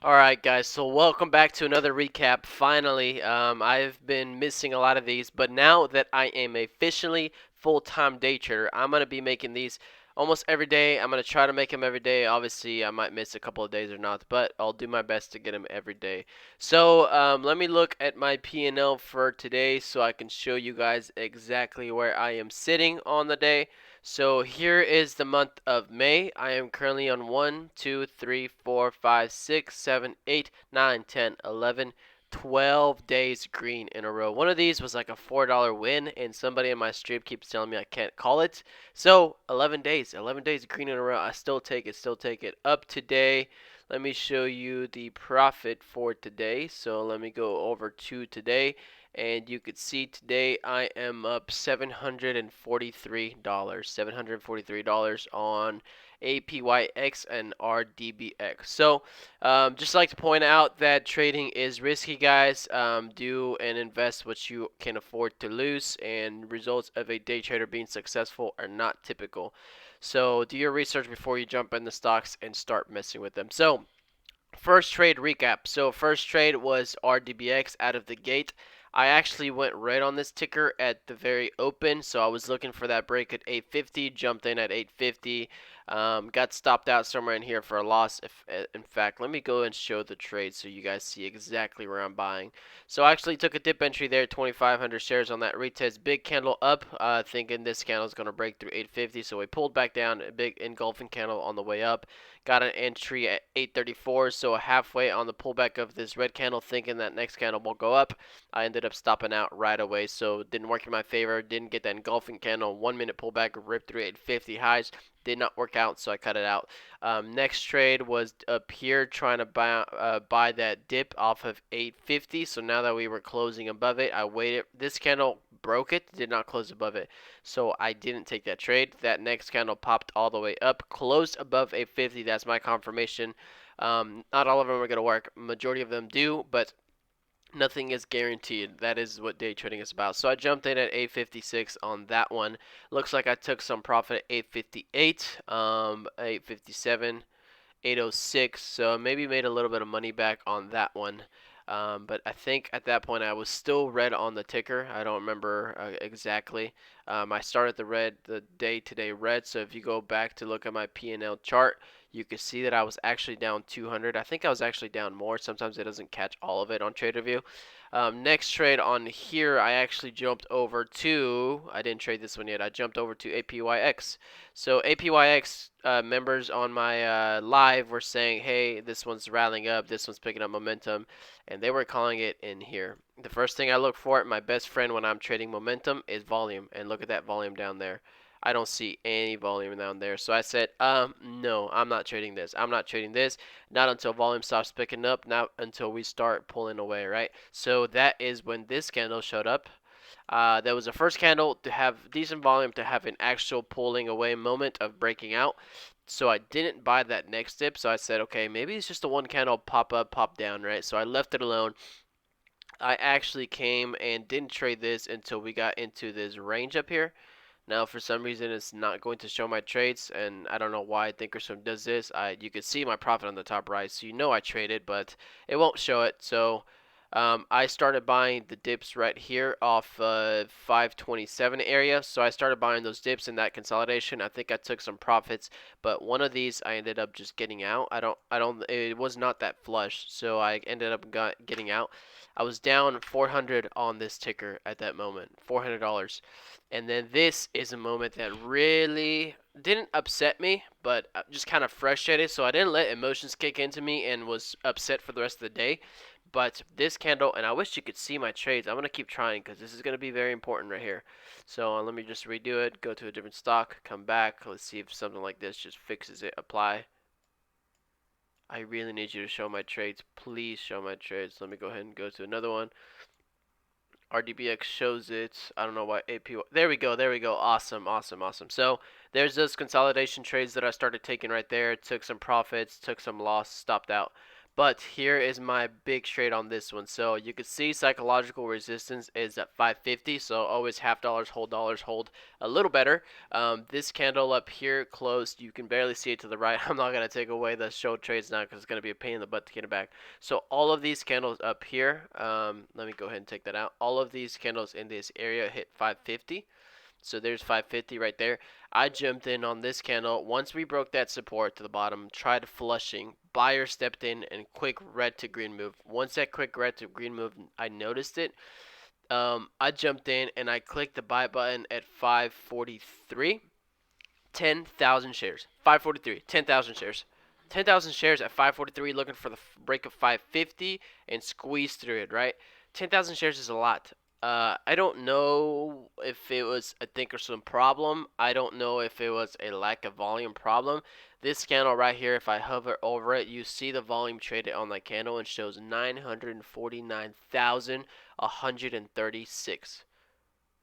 Alright guys, so welcome back to another recap. Finally, I've been missing a lot of these, but now that I am officially full-time day trader, I'm going to be making these almost every day. I'm going to try to make them every day. Obviously, I might miss a couple of days or not, but I'll do my best to get them every day. So, let me look at my P&L for today so I can show you guys exactly where I am sitting on the day. So here is the month of May. I am currently on 1, 2, 3, 4, 5, 6, 7, 8, 9, 10, 11, 12 days green in a row. One of these was like a $4 win, and somebody in my stream keeps telling me I can't call it. So 11 days green in a row. I still take it, still take it. Up today, let me show you the profit for today. So let me go over to today, and you could see today I am up $743 on APYX and RDBX. So just like to point out that trading is risky, guys. Do and invest what you can afford to lose, and results of a day trader being successful are not typical. So do your research before you jump in the stocks and start messing with them. So first trade recap. So first trade was RDBX out of the gate. I actually went red on this ticker at the very open, so I was looking for that break at 850, jumped in at 850, got stopped out somewhere in here for a loss. If in fact, let me go and show the trade so you guys see exactly where I'm buying. So I actually took a dip entry there, 2,500 shares on that retest, big candle up, thinking this candle is going to break through 850, so we pulled back down, a big engulfing candle on the way up. Got an entry at 834, so halfway on the pullback of this red candle, thinking that next candle will go up. I ended up stopping out right away, so it didn't work in my favor. Didn't get that engulfing candle. 1 minute pullback, ripped through 850 highs. Did not work out, so I cut it out. Next trade was up here, trying to buy that dip off of 850. So now that we were closing above it, I waited. This candle broke it, did not close above it, so I didn't take that trade. That next candle popped all the way up, closed above 850. That's my confirmation. Not all of them are going to work. Majority of them do, but nothing is guaranteed. That is what day trading is about. So I jumped in at 856 on that one. Looks like I took some profit at 858, 857, 806. So maybe made a little bit of money back on that one. But I think at that point I was still red on the ticker. I don't remember exactly. I started the day today red. So if you go back to look at my P&L chart, you can see that I was actually down 200. I think I was actually down more. Sometimes it doesn't catch all of it on TraderView. Next trade on here, I actually jumped over to, I didn't trade this one yet, I jumped over to APYX. So APYX members on my live were saying, hey, this one's rallying up, this one's picking up momentum, and they were calling it in here. The first thing I look for, my best friend when I'm trading momentum, is volume, and look at that volume down there. I don't see any volume down there. So I said, no, I'm not trading this. I'm not trading this. Not until volume stops picking up. Not until we start pulling away, right? So that is when this candle showed up. That was the first candle to have decent volume, to have an actual pulling away moment of breaking out. So I didn't buy that next dip. So I said, okay, maybe it's just a one candle pop up, pop down, right? So I left it alone. I actually came and didn't trade this until we got into this range up here. Now, for some reason, it's not going to show my trades, and I don't know why Thinkorswim does this. You can see my profit on the top right, so you know I traded, but it won't show it. So I started buying the dips right here off 527 area. So I started buying those dips in that consolidation. I think I took some profits, but one of these I ended up just getting out. It was not that flush, so I ended up getting out. I was down 400 on this ticker at that moment, $400. And then this is a moment that really didn't upset me, but just kind of frustrated. So I didn't let emotions kick into me and was upset for the rest of the day. But this candle, and I wish you could see my trades. I'm going to keep trying because this is going to be very important right here. So let me just redo it, go to a different stock, come back. Let's see if something like this just fixes it. Apply. I really need you to show my trades. Please show my trades. Let me go ahead and go to another one. RDBX shows it. I don't know why APY. There we go. There we go. Awesome. Awesome. Awesome. So there's those consolidation trades that I started taking right there. Took some profits, took some loss, stopped out. But here is my big trade on this one. So you can see psychological resistance is at 550. So always half dollars, hold a little better. This candle up here closed. You can barely see it to the right. I'm not going to take away the show trades now because it's going to be a pain in the butt to get it back. So all of these candles up here, let me go ahead and take that out. All of these candles in this area hit 550. So there's 550 right there. I jumped in on this candle. Once we broke that support to the bottom, tried flushing. Buyer stepped in and quick red to green move. Once that quick red to green move, I noticed it. I jumped in and I clicked the buy button at 543. 10,000 shares. 543. 10,000 shares. 10,000 shares at 543, looking for the break of 550 and squeeze through it, right? 10,000 shares is a lot. I don't know if it was a Thinkorswim problem. I don't know if it was a lack of volume problem. This candle right here, if I hover over it, you see the volume traded on that candle and shows 949,136.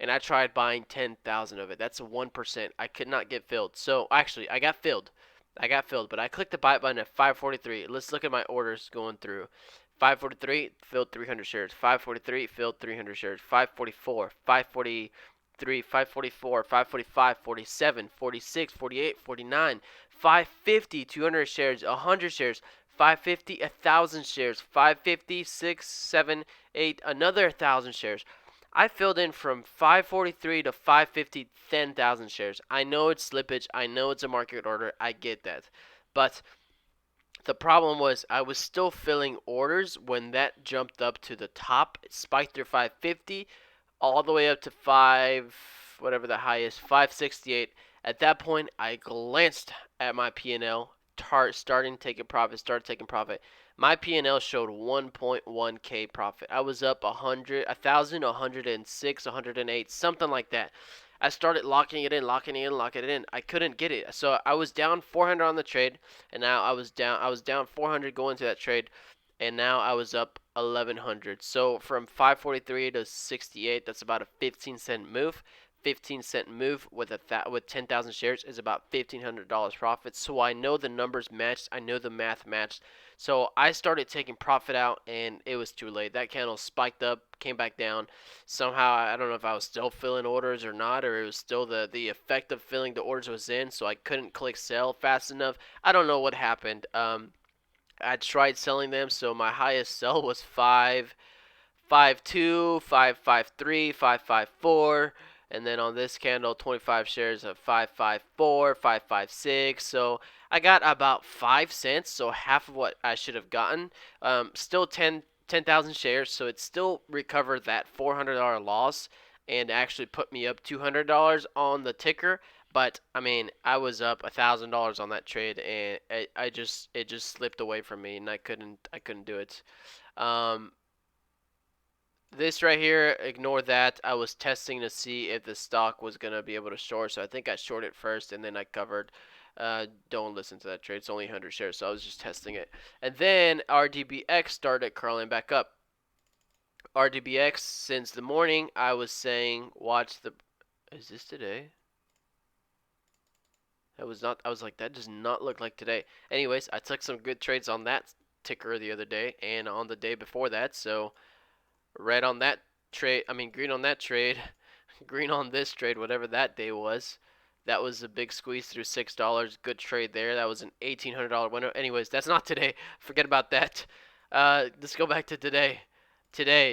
And I tried buying 10,000 of it. That's a 1%. I could not get filled. So actually, I got filled. But I clicked the buy button at 543. Let's look at my orders going through. 543 filled 300 shares. 543 filled 300 shares. 544, 543, 544, 545, 47, 46, 48, 49, 550, 200 shares, 100 shares, 550, 1,000 shares, 550, 6, 7, 8, another 1,000 shares. I filled in from 543 to 550, 10,000 shares. I know it's slippage. I know it's a market order. I get that. But the problem was I was still filling orders when that jumped up to the top. It spiked through 550 all the way up to 5, whatever the high is, 568. At that point, I glanced at my P&L, started taking profit. My P&L showed 1.1k profit. I was up 100, 1,000, 106, 108, something like that. I started locking it in. I couldn't get it. So I was down 400 on the trade, and now I was down 400 going to that trade, and now I was up 1,100. So from 543 to 68, that's about a 15-cent move. 15-cent move with 10,000 shares is about $1,500 profit. So I know the numbers matched. I know the math matched. So I started taking profit out, and it was too late. That candle spiked up, came back down. Somehow, I don't know if I was still filling orders or not, or it was still the effect of filling the orders was in, so I couldn't click sell fast enough. I don't know what happened. I tried selling them, so my highest sell was 552, 553, 554, and then on this candle 25 shares of 554, 556. So I got about 5 cents, so half of what I should have gotten. Still 10,000 shares, so it still recovered that $400 loss and actually put me up $200 on the ticker. But I mean, I was up $1,000 on that trade, and it just slipped away from me, and I couldn't do it. Um, this right here, ignore that. I was testing to see if the stock was gonna be able to short, so I think I shorted first, and then I covered. Don't listen to that trade. It's only 100 shares, so I was just testing it. And then RDBX started curling back up. RDBX, since the morning, I was saying, watch the. Is this today? That was not. I was like, that does not look like today. Anyways, I took some good trades on that ticker the other day and on the day before that. So red on that trade. I mean, green on that trade. Green on this trade, whatever that day was. That was a big squeeze through $6. Good trade there. That was an $1,800 winner. Anyways, that's not today. Forget about that. Let's go back to today.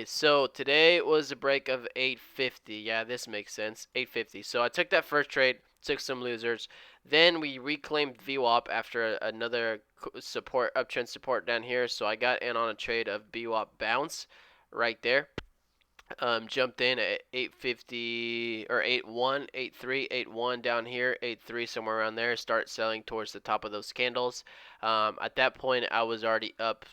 So today was a break of 850. Yeah, this makes sense. 850. So I took that first trade, took some losers. Then we reclaimed VWAP after another support, uptrend support down here. So I got in on a trade of VWAP bounce right there. Jumped in at 850 or 81, 83, 81 down here, 83 somewhere around there. Start selling towards the top of those candles. At that point, I was already up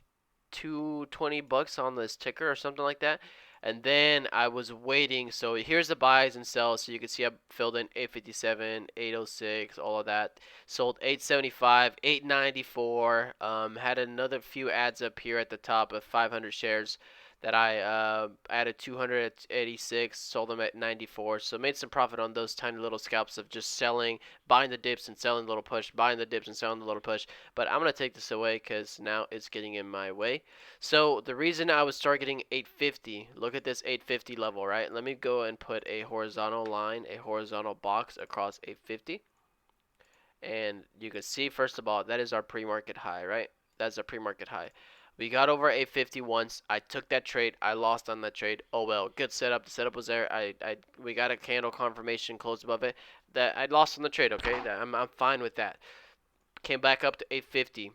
$220 on this ticker or something like that. And then I was waiting. So here's the buys and sells. So you can see I filled in 857, 806, all of that. Sold 875, 894. Had another few ads up here at the top of 500 shares. that I added 200 at 86, sold them at 94. So made some profit on those tiny little scalps of just selling, buying the dips and selling the little push, buying the dips and selling the little push. But I'm going to take this away because now it's getting in my way. So the reason I was targeting 850, look at this 850 level, right? Let me go and put a horizontal line, a horizontal box across 850. And you can see, first of all, that is our pre-market high, right? That's our pre-market high. We got over 850 once. I took that trade. I lost on that trade. Oh well, good setup. The setup was there. We got a candle confirmation closed above it. That I lost on the trade. Okay, I'm fine with that. Came back up to 850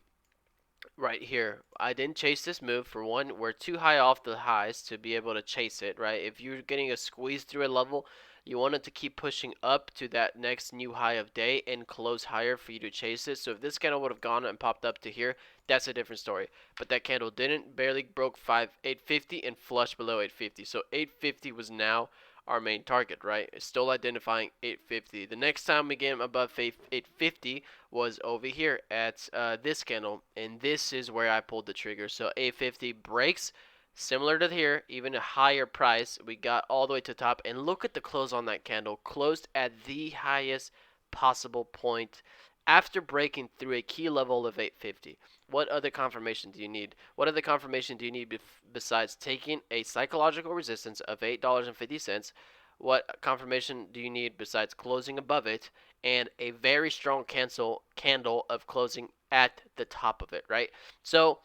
right here. I didn't chase this move. For one, we're too high off the highs to be able to chase it, right? If you're getting a squeeze through a level, you want it to keep pushing up to that next new high of day and close higher for you to chase it. So if this candle would have gone and popped up to here, that's a different story. But that candle didn't, barely broke 850 and flushed below 850. So 850 was now our main target, right? It's still identifying 850. The next time we get above 850 was over here at this candle, and this is where I pulled the trigger. So 850 breaks, similar to here, even a higher price. We got all the way to the top, and look at the close on that candle. Closed at the highest possible point after breaking through a key level of 850. What other confirmation do you need? What other confirmation do you need besides taking a psychological resistance of $8.50? What confirmation do you need besides closing above it and a very strong candle of closing at the top of it, right? So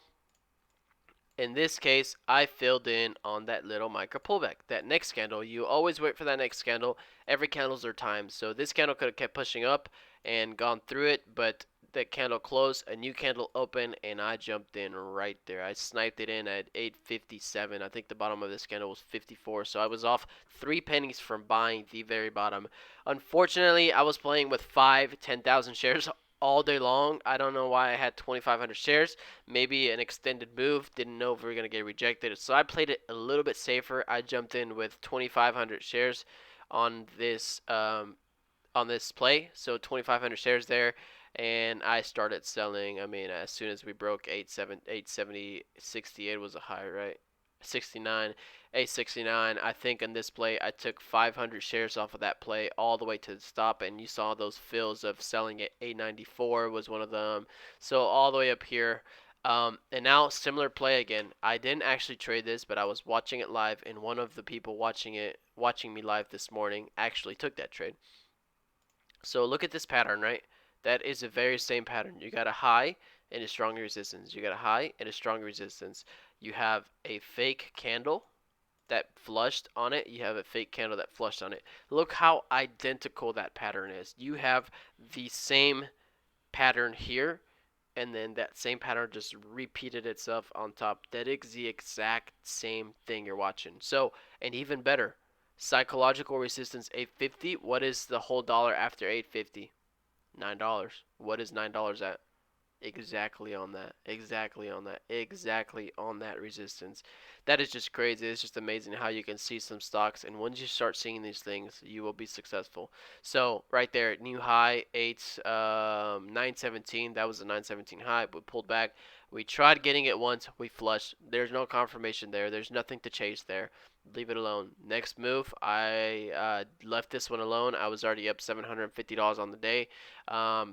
in this case, I filled in on that little micro pullback. That next candle, you always wait for that next candle. Every candle's their time. So this candle could have kept pushing up and gone through it, but that candle closed, a new candle opened, and I jumped in right there. I sniped it in at 857. I think the bottom of this candle was 54, so I was off 3 pennies from buying the very bottom. Unfortunately, I was playing with 10,000 shares all day long. I don't know why I had 2,500 shares. Maybe an extended move. Didn't know if we were going to get rejected. So I played it a little bit safer. I jumped in with 2,500 shares on this play. So 2,500 shares there. And I started selling. I mean, as soon as we broke 870, 68 was a high, right? 69, 869. I think in this play, I took 500 shares off of that play all the way to the stop, and you saw those fills of selling at 894 was one of them. So all the way up here. And now similar play again. I didn't actually trade this, but I was watching it live, and one of the people watching me live this morning, actually took that trade. So look at this pattern, right? That is the very same pattern. You got a high and a strong resistance. You got a high and a strong resistance. You have a fake candle that flushed on it. You have a fake candle that flushed on it. Look how identical that pattern is. You have the same pattern here, and then that same pattern just repeated itself on top. That is the exact same thing you're watching. So, and even better, psychological resistance 850. What is the whole dollar after 850? $9. What is $9 at? Exactly on that. Exactly on that. Exactly on that resistance. That is just crazy. It's just amazing how you can see some stocks, and once you start seeing these things, you will be successful. So right there, new high 917. That was a 917 high. We pulled back. We tried getting it once. We flushed. There's no confirmation there. There's nothing to chase there. Leave it alone. Next move, I left this one alone. I was already up $750 on the day.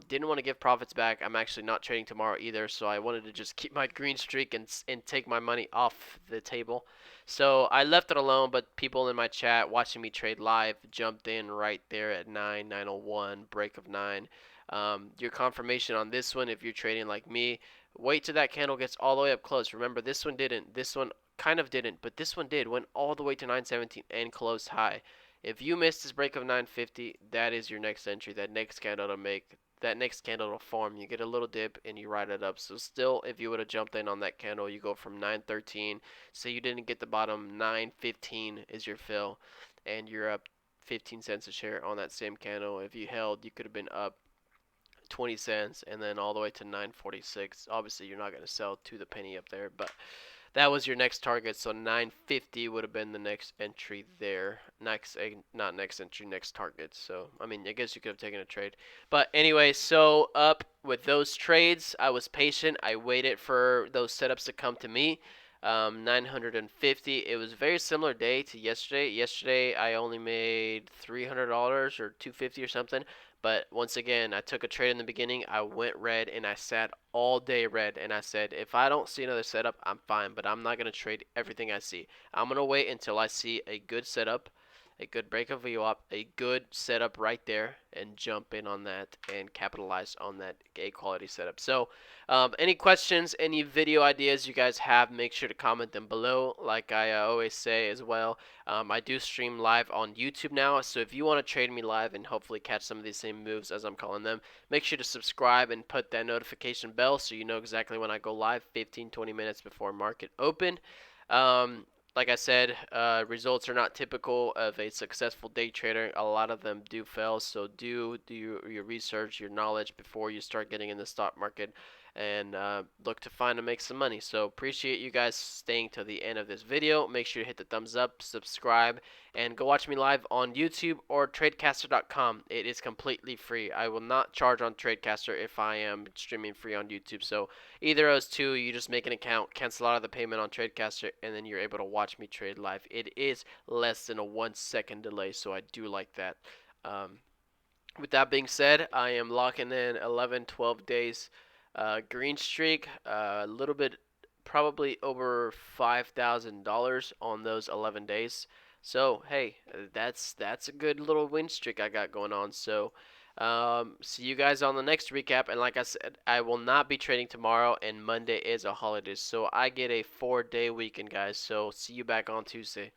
Didn't want to give profits back. I'm actually not trading tomorrow either, so I wanted to just keep my green streak and take my money off the table. So I left it alone, but people in my chat watching me trade live jumped in right there at 901, break of 9. Your confirmation on this one, if you're trading like me, wait till that candle gets all the way up close. Remember, this one didn't. This one kind of didn't, but this one did. Went all the way to 917 and closed high. If you missed this break of 950, that is your next entry. That next candle to make, that next candle to form. You get a little dip and you ride it up. So still, if you would have jumped in on that candle, you go from 913. Say you didn't get the bottom, 915 is your fill, and you're up 15 cents a share on that same candle. If you held, you could have been up 20 cents and then all the way to 946. Obviously, you're not going to sell to the penny up there, but that was your next target. So 950 would have been the next entry there. Not next entry, next target. So I mean, I guess you could have taken a trade, but anyway, so up with those trades, I was patient. I waited for those setups to come to me. 950. It was a very similar day to yesterday. Yesterday I only made $300 or 250 or something. But once again, I took a trade in the beginning. I went red and I sat all day red. And I said, if I don't see another setup, I'm fine. But I'm not going to trade everything I see. I'm going to wait until I see a good setup, a good break of VWAP, a good setup right there, and jump in on that and capitalize on that A quality setup. So, any questions, any video ideas you guys have, make sure to comment them below. Like I always say as well, I do stream live on YouTube now, so if you want to trade me live and hopefully catch some of these same moves as I'm calling them, make sure to subscribe and put that notification bell so you know exactly when I go live 15-20 minutes before market open. Um, like I said, results are not typical of a successful day trader. A lot of them do fail, so do your research, your knowledge before you start getting in the stock market and look to find and make some money. So appreciate you guys staying to the end of this video. Make sure to hit the thumbs up, subscribe, and go watch me live on YouTube or tradecaster.com. It is completely free. I will not charge on Tradecaster if I am streaming free on YouTube. So either of those two, you just make an account, cancel out of the payment on Tradecaster, and then you're able to watch me trade live. It is less than a 1 second delay, so I do like that. Um, with that being said, I am locking in 11, 12 days green streak, a little bit, probably over $5,000 on those 11 days. So hey, that's a good little win streak I got going on. So see you guys on the next recap. And like I said, I will not be trading tomorrow, and Monday is a holiday, so I get a 4-day weekend, guys. So see you back on Tuesday.